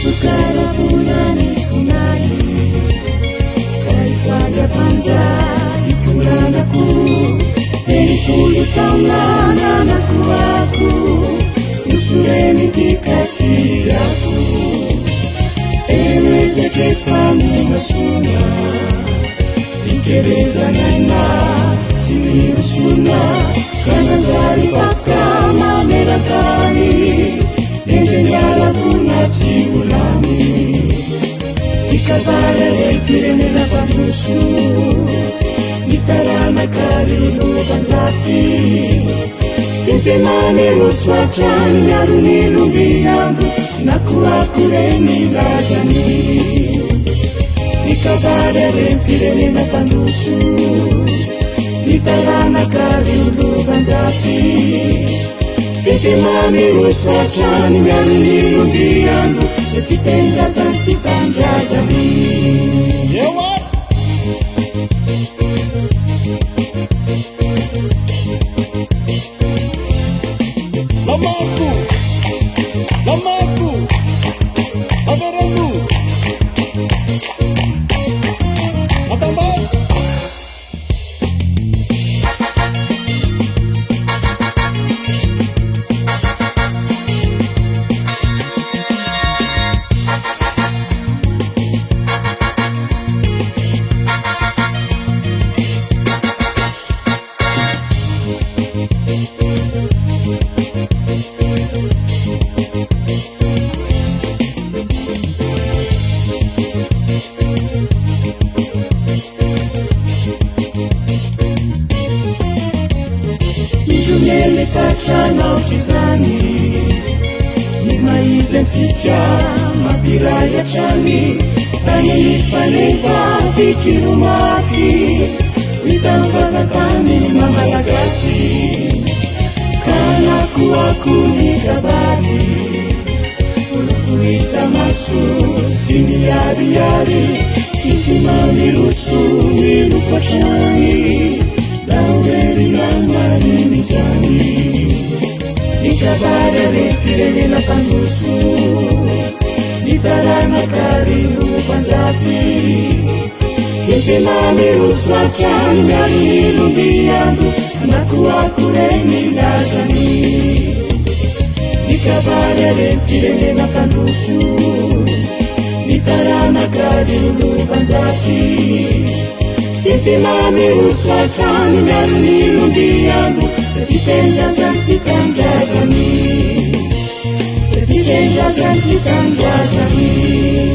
Tukaravunani funani Kaifanya vanza Ikuranaku Enikulu taunana naku aku Nusureni dikati aku Eweze Fi.Mpi.Ma suna Ikereza nana Simiru suna Kanazari vakama merakani Enjenyara vunatsi ulami Ikabara Fi.Mpi.Ma pantusu Nitarana karilu vanzafi Fi.Mpi.Ma meruswachani Nyaruni lumbiyandu Nakuakureni lazani Ikabara Fi.Mpi.Ma pantusu Nitarana karilu vanzafi Fi.Mpi.Ma meruswachani Nyaruni lumbiyandu Setitenjazani titanjazani Yeah, what? Lamaku, Averanu, Matamal. Nele pachana ukizani Nimaize msikia mapira ya chani Tani Faneva fikiru mafi Witamfaza kani mamalagasi Kana kuwa kuni kabari Urufuita masu sini yari yari Fi.Mpi.Ma mirusu mirufachani Daugeri langani mizani Nikabara Fi.Mpi.Ma pantusu Nitarana karilu vanzafi Fi.Mpi.Ma meruswachani Nyaruni lumbiyandu Nakuakureni lazani Nikabara Fi.Mpi.Ma pantusu Nitarana karilu vanzafi Fi.Mpi.Ma meruswachani Nyaruni lumbiyandu Setitenjazani titanjazani Setitenjazani titanjazani